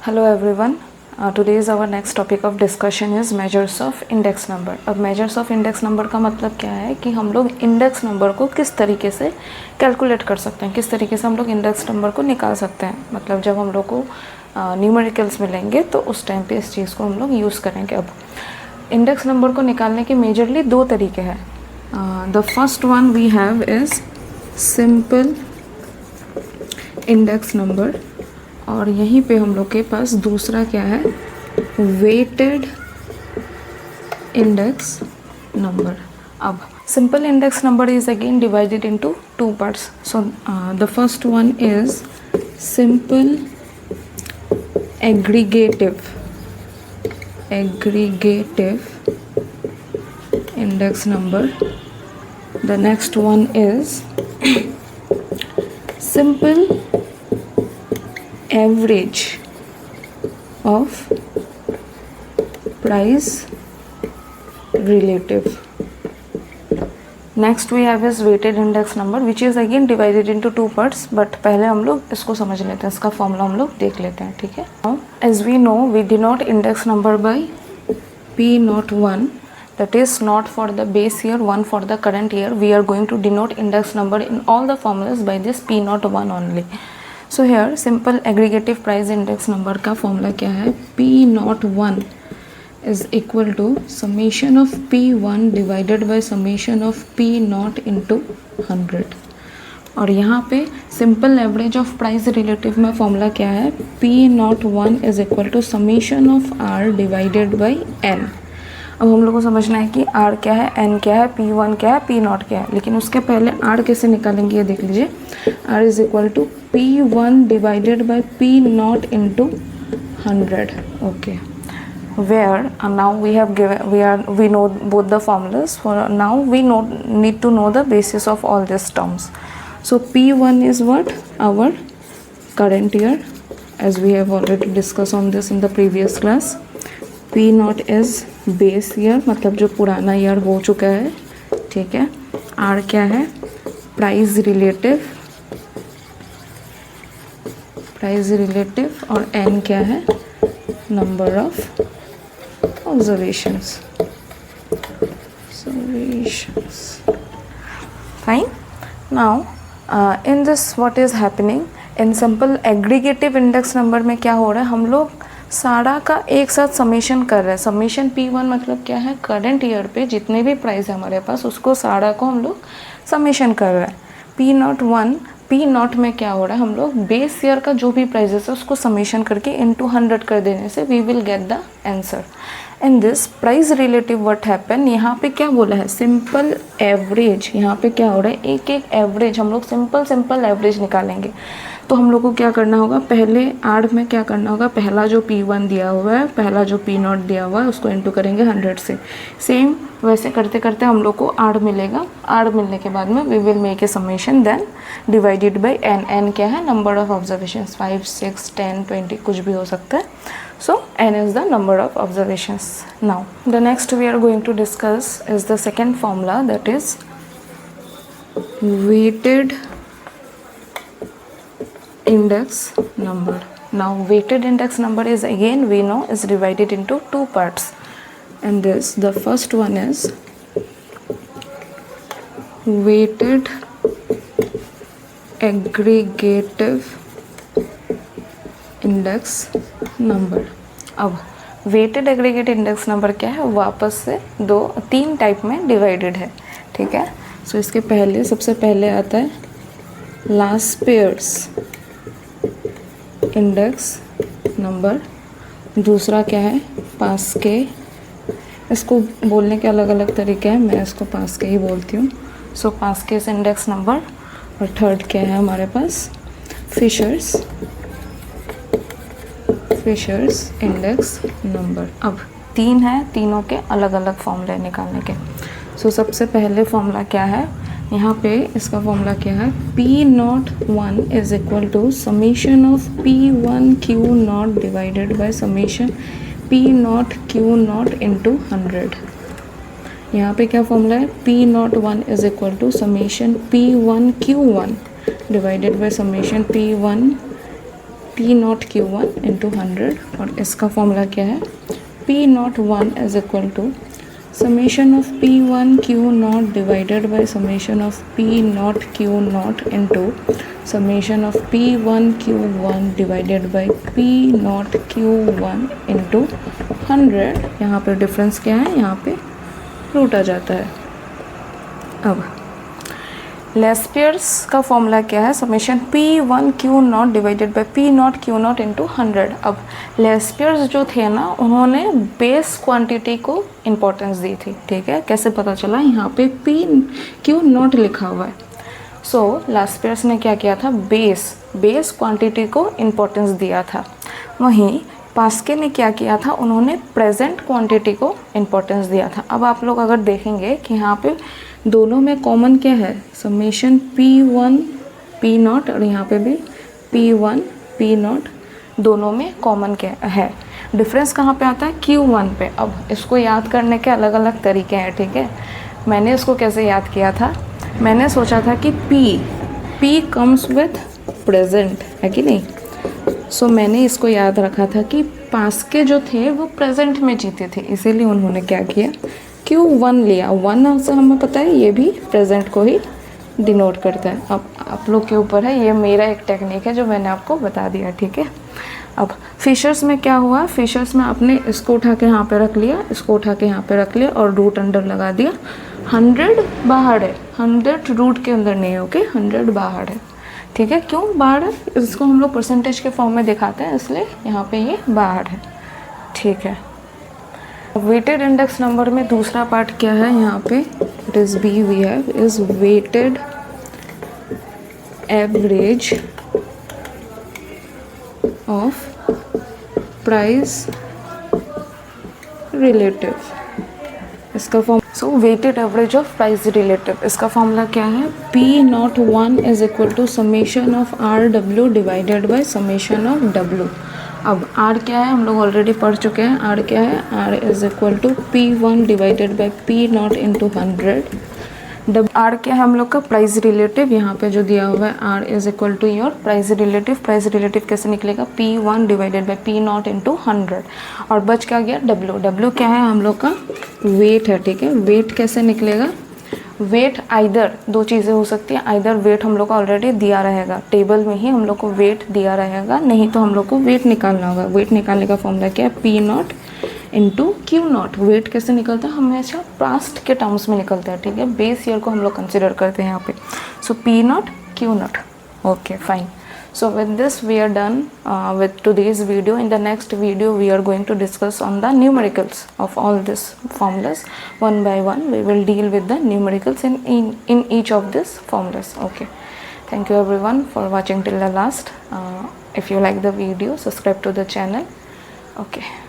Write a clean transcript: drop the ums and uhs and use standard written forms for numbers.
Hello everyone. Today's our next topic of discussion is measures of index number. अब measures of index number का मतलब क्या है कि हम लोग index number को किस तरीके से कैलकुलेट कर सकते हैं, किस तरीके से हम लोग index number को निकाल सकते हैं. मतलब जब हम लोग को न्यूमेरिकल्स मिलेंगे तो उस टाइम पे इस चीज़ को हम लोग यूज़ करेंगे. अब इंडेक्स नंबर को निकालने के मेजरली दो तरीके हैं. The first one we have is simple index number और यहीं पे हम लोग के पास दूसरा क्या है, वेटेड इंडेक्स नंबर. अब simple index number is again divided into two parts. So the first one is simple aggregative index number. The next one is simple average of price relative. Next we have is weighted index number which is again divided into two parts, but पहले हम लोग इसको समझ लेते हैं, इसका formula हम लोग देख लेते हैं. ठीक है. Now as we know we denote index number by P01, that is not for the base year, one for the current year. We are going to denote index number in all the formulas by this P01 only. So here simple aggregative price index number का formula क्या है, P01 is equal to summation of P1 divided by summation of P0 into 100. और यहाँ पे simple average of price relative में formula क्या है, P01 is equal to summation of R divided by N. अब हम लोग को समझना है कि R क्या है, N क्या है, P1 क्या है, P0 क्या है. लेकिन उसके पहले R कैसे निकालेंगे ये देख लीजिए. R is equal to P1 divided by P0 into 100. Okay, where now we know both the formulas. For now we need to know the basis of all these terms. So P1 is what, our current year, as we have already discussed on this in the previous class. P0 is base year, मतलब जो पुराना year हो चुका है. ठीक है. R क्या है, प्राइस रिलेटिव और N क्या है, number of observations. Fine. Now in this what is happening in simple aggregative index number में क्या हो रहा है, हम लोग सारा का एक साथ समेशन कर रहे हैं. समेशन P1 मतलब क्या है, करंट ईयर पे जितने भी प्राइस है हमारे पास उसको सारा को हम लोग समेशन कर रहे हैं. P0 में क्या हो रहा है, हम लोग बेस ईयर का जो भी प्राइजेस है उसको समेशन करके इनटू 100 कर देने से we will get the answer. In this price relative what happen, यहाँ पे क्या बोला है, सिंपल एवरेज. यहाँ पे क्या हो रहा है, एक एक एवरेज हम लोग सिंपल एवरेज निकालेंगे. तो हम लोग को क्या करना होगा, पहले R में क्या करना होगा, पहला जो P1 दिया हुआ है, पहला जो P0 दिया हुआ है उसको इनटू करेंगे 100 से. सेम वैसे करते करते हम लोग को R मिलेगा. R मिलने के बाद में we will make a summation then divided by N. N क्या है, नंबर ऑफ ऑब्जर्वेशंस, 5, 6, 10, 20 कुछ भी हो सकता है. So N is the number of observations. Now the next we are going to discuss is the second formula, that is weighted index number. Now weighted index number is again we know is divided into two parts. And this, the first one is weighted aggregative index number. अब weighted aggregate index number क्या है, वापस से तीन type में divided है. ठीक है. सो इसके पहले सबसे पहले आता है लास्ट पेयर्स इंडेक्स नंबर. दूसरा क्या है, पास के. इसको बोलने के अलग अलग तरीके हैं, मैं इसको पास के ही बोलती हूँ. सो पास केस इंडेक्स नंबर. और थर्ड क्या है हमारे पास, फिशर्स इंडेक्स नंबर. अब तीन है, तीनों के अलग अलग फॉर्मूले निकालने के. सो सबसे पहले फॉर्मूला क्या है, यहाँ पे इसका फॉर्मूला क्या है, P01 is equal to summation of P1 Q0 divided by summation P0 Q0 into 100. यहाँ पे क्या फॉर्मूला है, P01 is equal to summation P1 Q1 divided by summation P1 P naught Q one into 100, और इसका formula क्या है, P naught one is equal to summation of P1 Q naught divided by summation of P naught Q naught into summation of P1 Q1 divided by P naught Q1 into 100। यहाँ पे difference क्या है, यहाँ पे root आ जाता है। अब Laspeyres का फॉर्मूला क्या है, summation P1 Q not divided by P not Q not into 100। अब लेस्पियर्स जो थे ना, उन्होंने बेस क्वांटिटी को इम्पोर्टेंस दी थी, ठीक है। कैसे पता चला, यहाँ पे Q नॉट लिखा हुआ है। सो लेस्पियर्स ने क्या किया था, बेस क्वांटिटी को इम्पोर्टेंस दिया था। वहीं पास्के ने क्या किया था, उन्होंने प्रेजेंट क्वांटिटी को इम्पोर्टेंस दिया था। अब आप लोग अगर देखेंगे कि यहाँ पे दोनों में कॉमन क्या है, समेशन P1 P नॉट, और यहाँ पे भी P1 P नॉट, दोनों में कॉमन क्या है। डिफरेंस कहाँ पे आता है, Q1 पे। अब इसको याद करने के अलग अलग तरीके हैं, ठीक है। मैंने इसको कैसे याद किया था, मैंने सोचा था कि P कम्स विथ प्रेजेंट, है कि नहीं। सो मैंने इसको याद रखा था कि पास्के जो थे वो प्रेजेंट में जीते थे, इसीलिए उन्होंने क्या किया, Q1 लिया। 1 से हमें पता है ये भी प्रेजेंट को ही डिनोट करता है। अब आप लोग के ऊपर है, ये मेरा एक टेक्निक है जो मैंने आपको बता दिया, ठीक है। अब फिशर्स में क्या हुआ, फिशर्स में आपने इसको उठा के यहाँ पे रख लिया, इसको उठा के यहाँ पे रख लिया और रूट अंडर लगा दिया। 100 बाहर है, 100 रूट के अंदर नहीं है, ओके। 100 बाहर है, ठीक है। क्यों बाहर है, इसको हम लोग परसेंटेज के फॉर्म में दिखाते हैं, इसलिए यहाँ पे ये बाहर है, ठीक है। वेटेड इंडेक्स नंबर में दूसरा पार्ट क्या है, यहाँ पे it is B, we have is weighted average of price relative. इसका form, so weighted average of price relative, इसका फॉर्मूला क्या है, P not 1 is equal to summation of RW divided by summation of W। अब R क्या है, हम लोग already पढ़ चुके हैं। R क्या है, R is equal to P1 divided by P naught into 100। R क्या है हम लोग का, प्राइस रिलेटिव। यहाँ पे जो दिया हुआ है R is equal to your price relative. Price relative कैसे निकलेगा, P1 divided by P naught into 100, और बच क्या गया W। W क्या है हम लोग का, वेट है, ठीक है। वेट कैसे निकलेगा, वेट आइदर दो चीज़ें हो सकती हैं, आइदर वेट हम लोग को ऑलरेडी दिया रहेगा, टेबल में ही हम लोग को वेट दिया रहेगा, नहीं तो हम लोग को वेट निकालना होगा। वेट निकालने का फॉर्मूला क्या है, P naught into Q naught. Weight कैसे निकलता है, हमेशा पास्ट के टर्म्स में निकलता है, ठीक है। बेस ईयर को हम लोग कंसिडर करते हैं यहाँ पे। सो P not Q not, okay fine. So with this we are done with today's video. In the next video we are going to discuss on the numericals of all these formulas. One by one we will deal with the numericals in each of these formulas. Okay, thank you everyone for watching till the last. If you like the video, subscribe to the channel. Okay.